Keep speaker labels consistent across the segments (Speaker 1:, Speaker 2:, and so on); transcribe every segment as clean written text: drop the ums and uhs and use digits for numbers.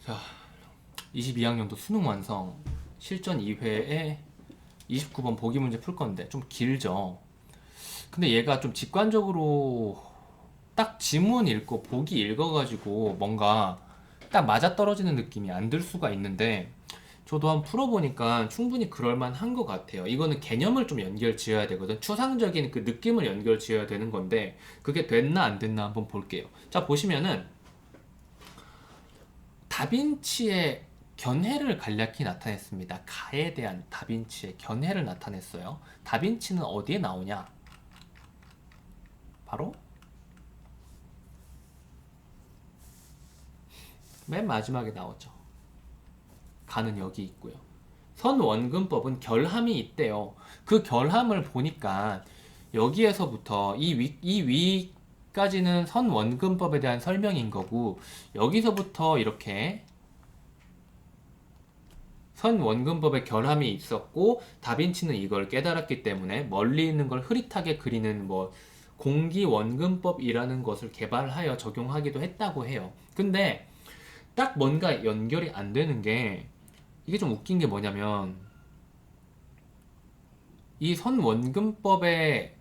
Speaker 1: 자, 22학년도 수능 완성 실전 2회에 29번 보기 문제 풀 건데 좀 길죠. 근데 얘가 좀 직관적으로 딱 지문 읽고 보기 읽어가지고 뭔가 딱 맞아떨어지는 느낌이 안 들 수가 있는데 저도 한번 풀어보니까 충분히 그럴만한 것 같아요. 이거는 개념을 좀 연결 지어야 되거든. 추상적인 그 느낌을 연결 지어야 되는 건데 그게 됐나 안 됐나 한번 볼게요. 자, 보시면은 다빈치의 견해를 간략히 나타냈습니다. 가에 대한 다빈치의 견해를 나타냈어요. 다빈치는 어디에 나오냐? 바로 맨 마지막에 나오죠. 가는 여기 있고요. 선원근법은 결함이 있대요. 그 결함을 보니까 여기에서부터 이 위까지는 선원근법에 대한 설명인 거고 여기서부터 이렇게 선원근법의 결함이 있었고 다빈치는 이걸 깨달았기 때문에 멀리 있는 걸 흐릿하게 그리는 뭐 공기원근법이라는 것을 개발하여 적용하기도 했다고 해요. 근데 딱 뭔가 연결이 안 되는 게 이게 좀 웃긴 게 뭐냐면 이 선원근법의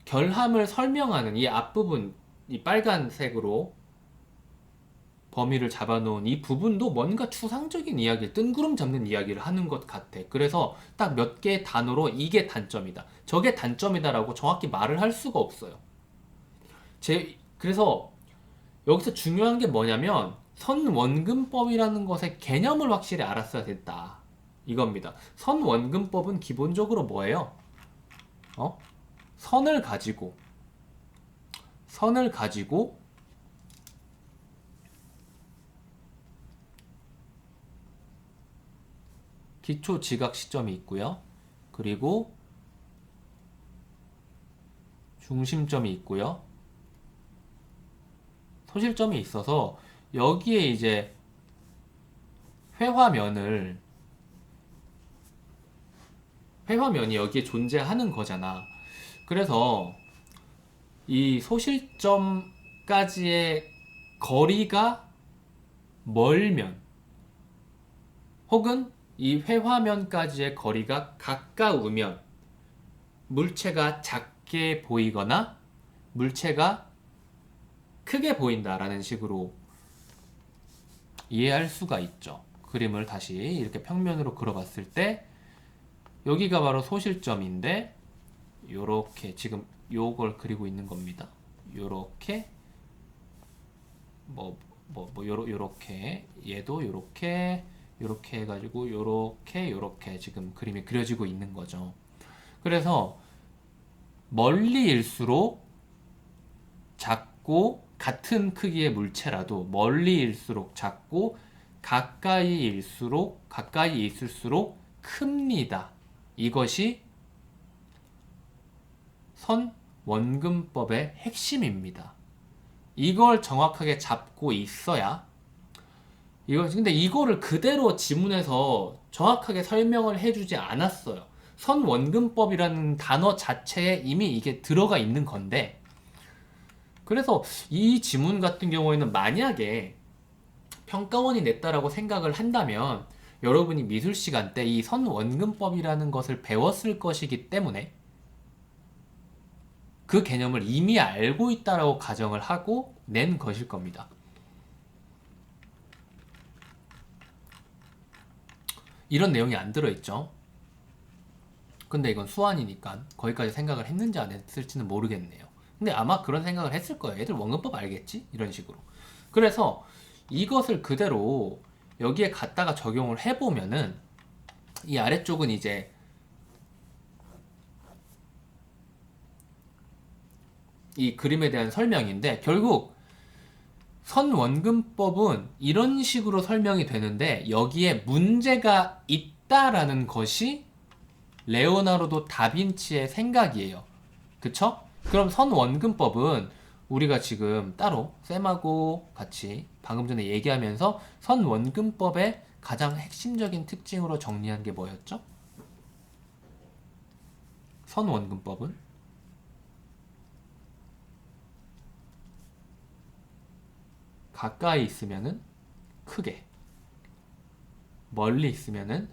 Speaker 1: 결함을 설명하는 이 앞부분 이 빨간색으로 범위를 잡아놓은 이 부분도 뭔가 추상적인 이야기, 뜬구름 잡는 이야기를 하는 것 같아. 그래서 딱 몇 개의 단어로 이게 단점이다, 저게 단점이다라고 정확히 말을 할 수가 없어요. 그래서 여기서 중요한 게 뭐냐면 선원근법이라는 것의 개념을 확실히 알았어야 됐다. 이겁니다. 선원근법은 기본적으로 뭐예요? 어? 선을 가지고 선을 가지고 기초 지각 시점이 있고요. 그리고 중심점이 있고요. 소실점이 있어서 여기에 이제 회화면을 회화면이 여기에 존재하는 거잖아. 그래서 이 소실점까지의 거리가 멀면 혹은 이 회화면까지의 거리가 가까우면 물체가 작게 보이거나 물체가 크게 보인다라는 식으로 이해할 수가 있죠. 그림을 다시 이렇게 평면으로 그려봤을 때 여기가 바로 소실점인데 요렇게 지금 요걸 그리고 있는 겁니다. 요렇게 요렇게 얘도 요렇게 해가지고 요렇게 지금 그림이 그려지고 있는 거죠. 그래서 멀리일수록 작고 같은 크기의 물체라도 멀리일수록 작고 가까이 있을수록 큽니다. 이것이 선원근법의 핵심입니다. 이걸 정확하게 잡고 있어야 근데 이거를 그대로 지문에서 정확하게 설명을 해주지 않았어요. 선원근법이라는 단어 자체에 이미 이게 들어가 있는 건데 그래서 이 지문 같은 경우에는 만약에 평가원이 냈다라고 생각을 한다면 여러분이 미술 시간 때 이 선원근법이라는 것을 배웠을 것이기 때문에 그 개념을 이미 알고 있다라고 가정을 하고 낸 것일 겁니다. 이런 내용이 안 들어있죠. 근데 이건 수완이니까 거기까지 생각을 했는지 안 했을지는 모르겠네요. 근데 아마 그런 생각을 했을 거예요. 애들 원근법 알겠지? 이런 식으로. 그래서 이것을 그대로 여기에 갖다가 적용을 해보면은 이 아래쪽은 이제 이 그림에 대한 설명인데 결국 선원근법은 이런 식으로 설명이 되는데 여기에 문제가 있다라는 것이 레오나르도 다빈치의 생각이에요. 그쵸? 그럼 선원근법은 우리가 지금 따로 쌤하고 같이 방금 전에 얘기하면서 선원근법의 가장 핵심적인 특징으로 정리한 게 뭐였죠? 선원근법은 가까이 있으면은 크게, 멀리 있으면은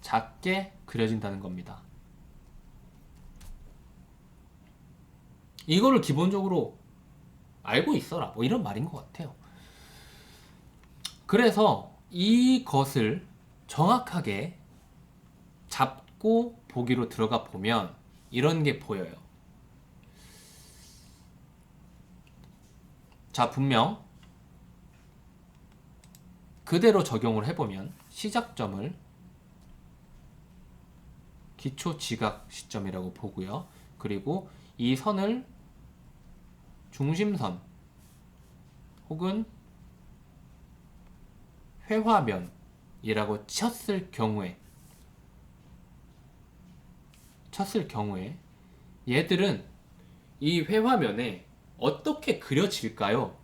Speaker 1: 작게 그려진다는 겁니다. 이거를 기본적으로 알고 있어라, 뭐 이런 말인 것 같아요. 그래서 이것을 정확하게 잡고 보기로 들어가 보면 이런 게 보여요. 자, 분명 그대로 적용을 해보면 시작점을 기초 지각 시점이라고 보고요. 그리고 이 선을 중심선 혹은 회화면이라고 쳤을 경우에 얘들은 이 회화면에 어떻게 그려질까요?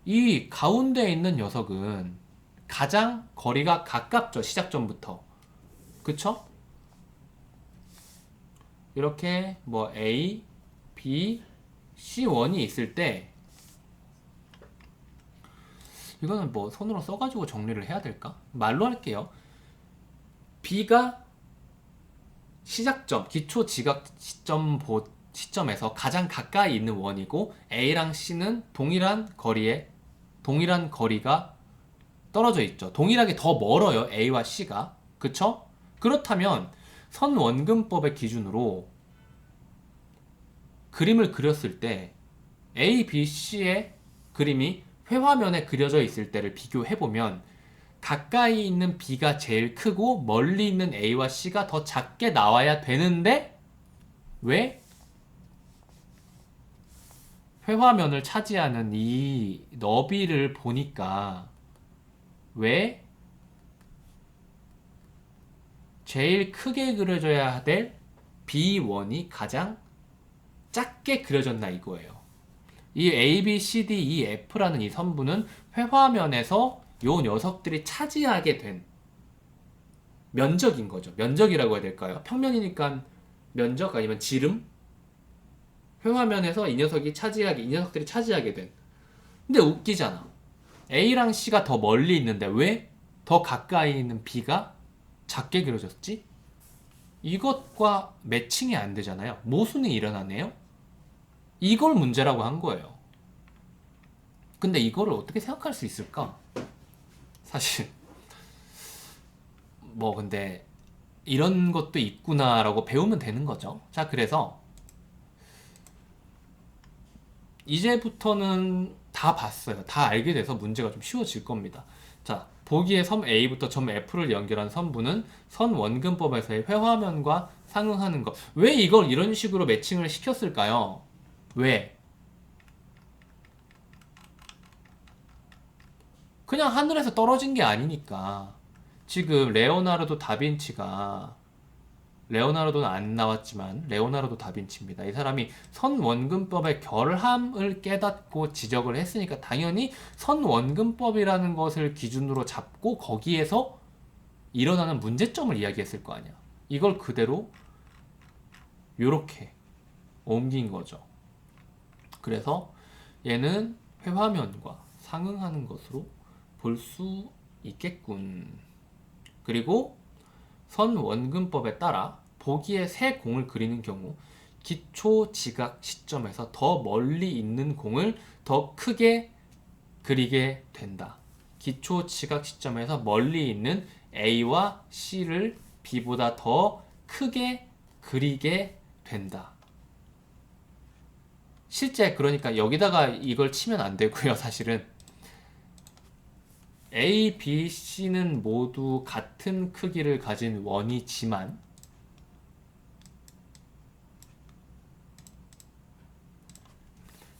Speaker 1: 이 가운데 있는 녀석은 가장 거리가 가깝죠. 시작점부터. 그쵸? 이렇게 뭐 A, B, C1이 있을 때 이거는 뭐 손으로 써가지고 정리를 해야 될까? 말로 할게요. B가 시작점, 기초 지각 시점에서 가장 가까이 있는 원이고 A랑 C는 동일한 거리가 떨어져 있죠. 동일하게 더 멀어요. A와 C가. 그쵸? 그렇다면 선원근법의 기준으로 그림을 그렸을 때 A, B, C의 그림이 회화면에 그려져 있을 때를 비교해보면 가까이 있는 B가 제일 크고 멀리 있는 A와 C가 더 작게 나와야 되는데 왜 회화면을 차지하는 이 너비를 보니까 왜 제일 크게 그려져야 될 B1이 가장 작게 그려졌나 이거예요. 이 A, B, C, D, E, F라는 이 선부는 회화면에서 요 녀석들이 차지하게 된 면적인 거죠. 면적이라고 해야 될까요? 평면이니까 면적 아니면 지름? 회화면에서 이 녀석들이 차지하게 된. 근데 웃기잖아. A랑 C가 더 멀리 있는데 왜 더 가까이 있는 B가 작게 그려졌지? 이것과 매칭이 안 되잖아요. 모순이 일어나네요. 이걸 문제라고 한 거예요. 근데 이거를 어떻게 생각할 수 있을까? 사실 뭐 근데 이런 것도 있구나라고 배우면 되는 거죠. 자, 그래서 이제부터는 다 봤어요. 다 알게 돼서 문제가 좀 쉬워질 겁니다. 자, 보기에 섬 A부터 점 F를 연결한 선부는 선 원근법에서의 회화면과 상응하는 것. 왜 이걸 이런 식으로 매칭을 시켰을까요? 왜? 그냥 하늘에서 떨어진 게 아니니까. 지금 레오나르도는 안 나왔지만 레오나르도 다빈치입니다. 이 사람이 선원근법의 결함을 깨닫고 지적을 했으니까 당연히 선원근법이라는 것을 기준으로 잡고 거기에서 일어나는 문제점을 이야기했을 거 아니야. 이걸 그대로 요렇게 옮긴 거죠. 그래서 얘는 회화면과 상응하는 것으로 볼 수 있겠군. 그리고 선원근법에 따라 보기에 새 공을 그리는 경우 기초 지각 시점에서 더 멀리 있는 공을 더 크게 그리게 된다. 기초 지각 시점에서 멀리 있는 A와 C를 B보다 더 크게 그리게 된다. 실제 그러니까 여기다가 이걸 치면 안 되고요. 사실은 A, B, C는 모두 같은 크기를 가진 원이지만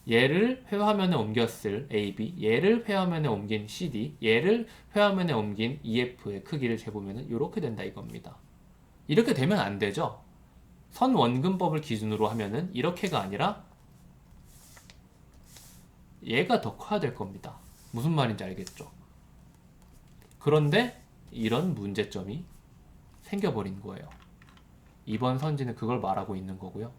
Speaker 1: 얘를 회화면에 옮겼을 AB, 얘를 회화면에 옮긴 CD, 얘를 회화면에 옮긴 EF의 크기를 재보면 이렇게 된다 이겁니다. 이렇게 되면 안 되죠. 선원근법을 기준으로 하면은 이렇게가 아니라 얘가 더 커야 될 겁니다. 무슨 말인지 알겠죠? 그런데 이런 문제점이 생겨버린 거예요. 이번 선지는 그걸 말하고 있는 거고요.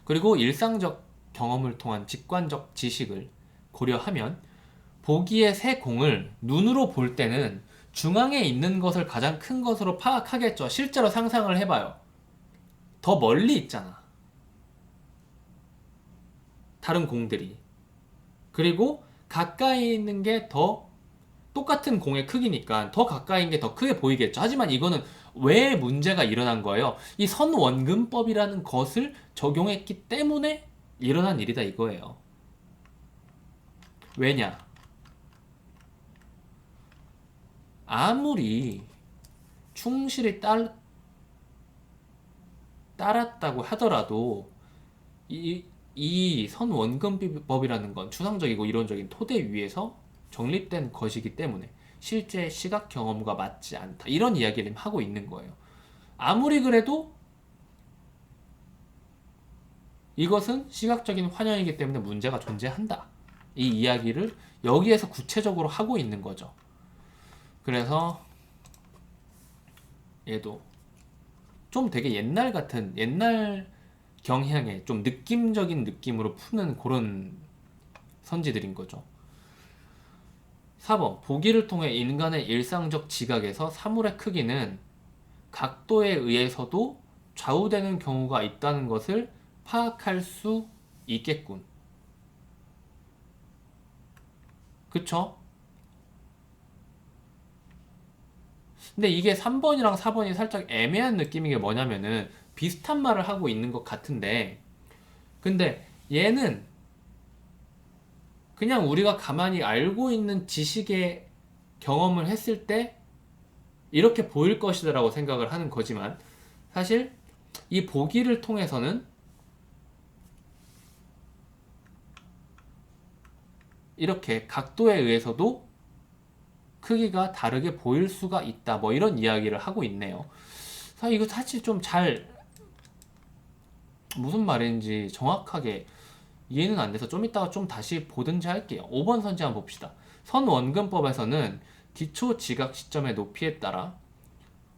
Speaker 1: 그리고 일상적 경험을 통한 직관적 지식을 고려하면 보기의 새 공을 눈으로 볼 때는 중앙에 있는 것을 가장 큰 것으로 파악하겠죠. 실제로 상상을 해봐요. 더 멀리 있잖아. 다른 공들이. 그리고 가까이 있는 게 더 똑같은 공의 크기니까 더 가까이인 게 더 크게 보이겠죠. 하지만 이거는 왜 문제가 일어난 거예요? 이 선원근법이라는 것을 적용했기 때문에 일어난 일이다 이거예요. 왜냐? 아무리 충실히 따랐다고 하더라도 이 선원근법이라는 건 추상적이고 이론적인 토대 위에서 정립된 것이기 때문에 실제 시각 경험과 맞지 않다. 이런 이야기를 하고 있는 거예요. 아무리 그래도 이것은 시각적인 환영이기 때문에 문제가 존재한다. 이 이야기를 여기에서 구체적으로 하고 있는 거죠. 그래서 얘도 좀 되게 옛날 같은 옛날 경향의 좀 느낌적인 느낌으로 푸는 그런 선지들인 거죠. 4번 보기를 통해 인간의 일상적 지각에서 사물의 크기는 각도에 의해서도 좌우되는 경우가 있다는 것을 파악할 수 있겠군. 그쵸? 근데 이게 3번이랑 4번이 살짝 애매한 느낌인 게 뭐냐면은 비슷한 말을 하고 있는 것 같은데 근데 얘는 그냥 우리가 가만히 알고 있는 지식의 경험을 했을 때 이렇게 보일 것이라고 생각을 하는 거지만 사실 이 보기를 통해서는 이렇게 각도에 의해서도 크기가 다르게 보일 수가 있다. 뭐 이런 이야기를 하고 있네요. 이거 사실 좀 잘 무슨 말인지 정확하게 이해는 안 돼서 좀 이따가 좀 다시 보든지 할게요. 5번 선지 한번 봅시다. 선원근법에서는 기초 지각 시점의 높이에 따라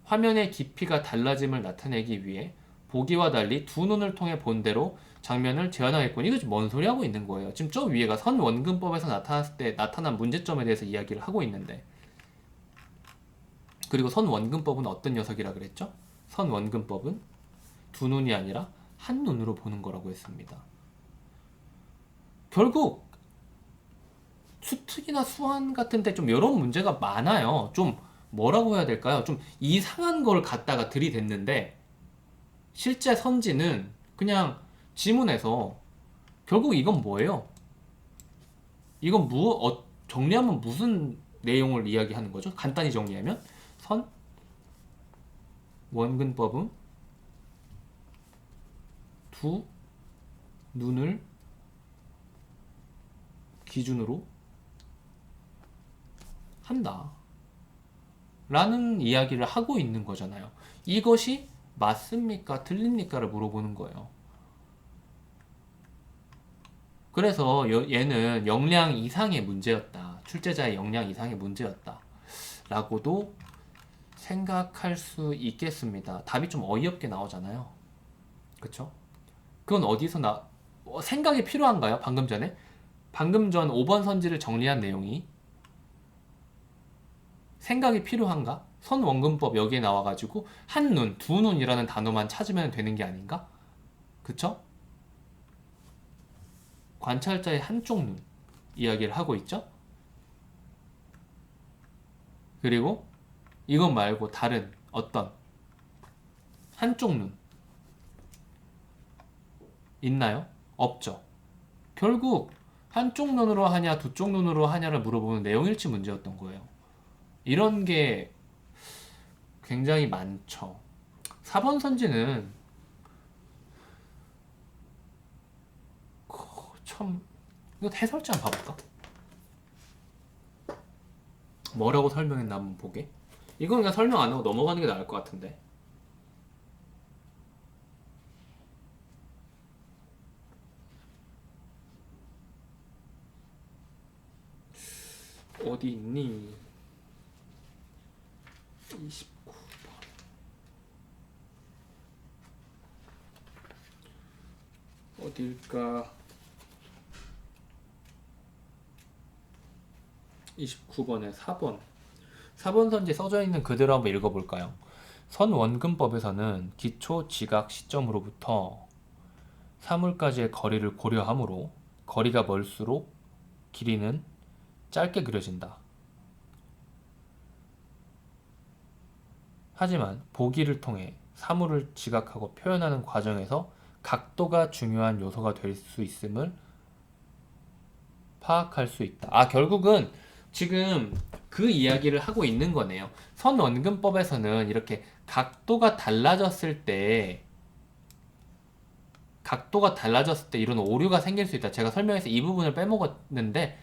Speaker 1: 화면의 깊이가 달라짐을 나타내기 위해 보기와 달리 두 눈을 통해 본 대로 장면을 재현하겠군. 이거 지금 뭔 소리 하고 있는 거예요? 지금 저 위에가 선원근법에서 나타났을 때 나타난 문제점에 대해서 이야기를 하고 있는데 그리고 선원근법은 어떤 녀석이라 그랬죠? 선원근법은 두 눈이 아니라 한 눈으로 보는 거라고 했습니다. 결국 수특이나 수한 같은 데 좀 이런 문제가 많아요. 좀 뭐라고 해야 될까요? 좀 이상한 걸 갖다가 들이댔는데 실제 선지는 그냥 지문에서 결국 이건 뭐예요? 이건 정리하면 무슨 내용을 이야기하는 거죠? 간단히 정리하면 선 원근법은 두 눈을 기준으로 한다 라는 이야기를 하고 있는 거잖아요. 이것이 맞습니까? 틀립니까?를 물어보는 거예요. 그래서 얘는 역량 이상의 문제였다. 출제자의 역량 이상의 문제였다. 라고도 생각할 수 있겠습니다. 답이 좀 어이없게 나오잖아요. 그쵸? 그건 어디서 생각이 필요한가요? 방금 전 5번 선지를 정리한 내용이 생각이 필요한가? 선원근법 여기에 나와가지고 한눈, 두눈이라는 단어만 찾으면 되는 게 아닌가? 그쵸? 관찰자의 한쪽 눈 이야기를 하고 있죠? 그리고 이것 말고 다른 어떤 한쪽 눈 있나요? 없죠. 결국 한쪽 눈으로 하냐 두 쪽 눈으로 하냐를 물어보는 내용일치 문제였던 거예요. 이런 게 굉장히 많죠. 4번 선지는 참 이거 해설지 한번 봐볼까? 뭐라고 설명했나 한번 보게. 이건 그냥 설명 안 하고 넘어가는 게 나을 것 같은데. 어디 있니? 29번 어딜까? 29번에 4번. 4번 선지 써져 있는 그대로 한번 읽어볼까요? 선원근법에서는 기초 지각 시점으로부터 사물까지의 거리를 고려하므로 거리가 멀수록 길이는 짧게 그려진다. 하지만 보기를 통해 사물을 지각하고 표현하는 과정에서 각도가 중요한 요소가 될 수 있음을 파악할 수 있다. 결국은 지금 그 이야기를 하고 있는 거네요. 선원근법에서는 이렇게 각도가 달라졌을 때 이런 오류가 생길 수 있다. 제가 설명해서 이 부분을 빼먹었는데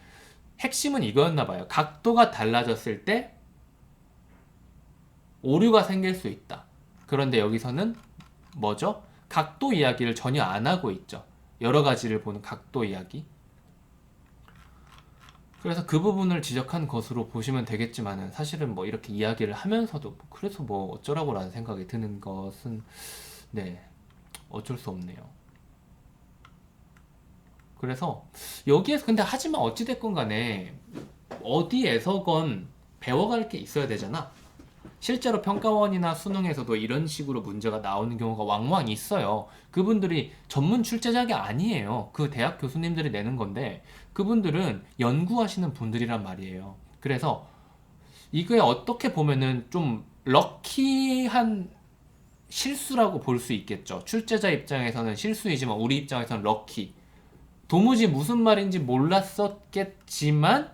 Speaker 1: 핵심은 이거였나 봐요. 각도가 달라졌을 때 오류가 생길 수 있다. 그런데 여기서는 뭐죠? 각도 이야기를 전혀 안 하고 있죠. 여러 가지를 보는 각도 이야기. 그래서 그 부분을 지적한 것으로 보시면 되겠지만은 사실은 뭐 이렇게 이야기를 하면서도 그래서 뭐 어쩌라고라는 생각이 드는 것은 네, 어쩔 수 없네요. 그래서 여기에서 근데 하지만 어찌됐건 간에 어디에서건 배워갈 게 있어야 되잖아. 실제로 평가원이나 수능에서도 이런 식으로 문제가 나오는 경우가 왕왕 있어요. 그분들이 전문 출제자가 아니에요. 그 대학 교수님들이 내는 건데 그분들은 연구하시는 분들이란 말이에요. 그래서 이거에 어떻게 보면은 좀 럭키한 실수라고 볼 수 있겠죠. 출제자 입장에서는 실수이지만 우리 입장에서는 럭키. 도무지 무슨 말인지 몰랐었겠지만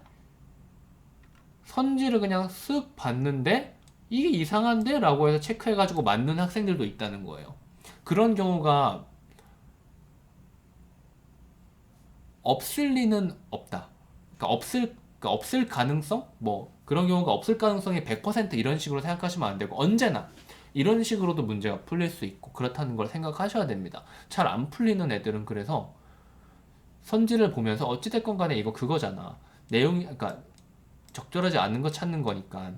Speaker 1: 선지를 그냥 쓱 봤는데 이게 이상한데? 라고 해서 체크해가지고 맞는 학생들도 있다는 거예요. 그런 경우가 없을 리는 없다. 그러니까 없을 가능성? 뭐 그런 경우가 없을 가능성이 100% 이런 식으로 생각하시면 안 되고 언제나 이런 식으로도 문제가 풀릴 수 있고 그렇다는 걸 생각하셔야 됩니다. 잘 안 풀리는 애들은 그래서 선지를 보면서 어찌됐건 간에 이거 그거잖아. 내용이 그러니까 적절하지 않은 거 찾는 거니까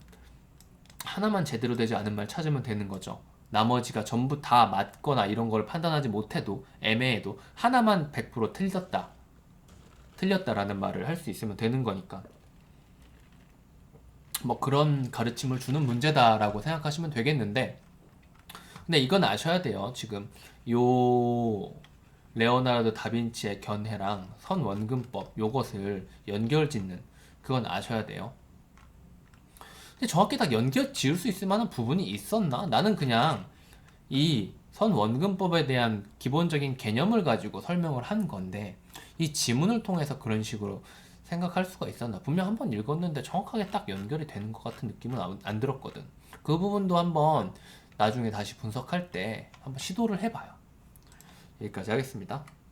Speaker 1: 하나만 제대로 되지 않은 말 찾으면 되는 거죠. 나머지가 전부 다 맞거나 이런 걸 판단하지 못해도 애매해도 하나만 100% 틀렸다라는 말을 할 수 있으면 되는 거니까 뭐 그런 가르침을 주는 문제다라고 생각하시면 되겠는데 근데 이건 아셔야 돼요. 지금 요 레오나르도 다빈치의 견해랑 선원근법 요것을 연결짓는 그건 아셔야 돼요. 근데 정확히 딱 연결 지을 수 있을 만한 부분이 있었나? 나는 그냥 이 선원근법에 대한 기본적인 개념을 가지고 설명을 한 건데 이 지문을 통해서 그런 식으로 생각할 수가 있었나? 분명 한번 읽었는데 정확하게 딱 연결이 되는 것 같은 느낌은 안 들었거든. 그 부분도 한번 나중에 다시 분석할 때 한번 시도를 해봐요. 여기까지 하겠습니다.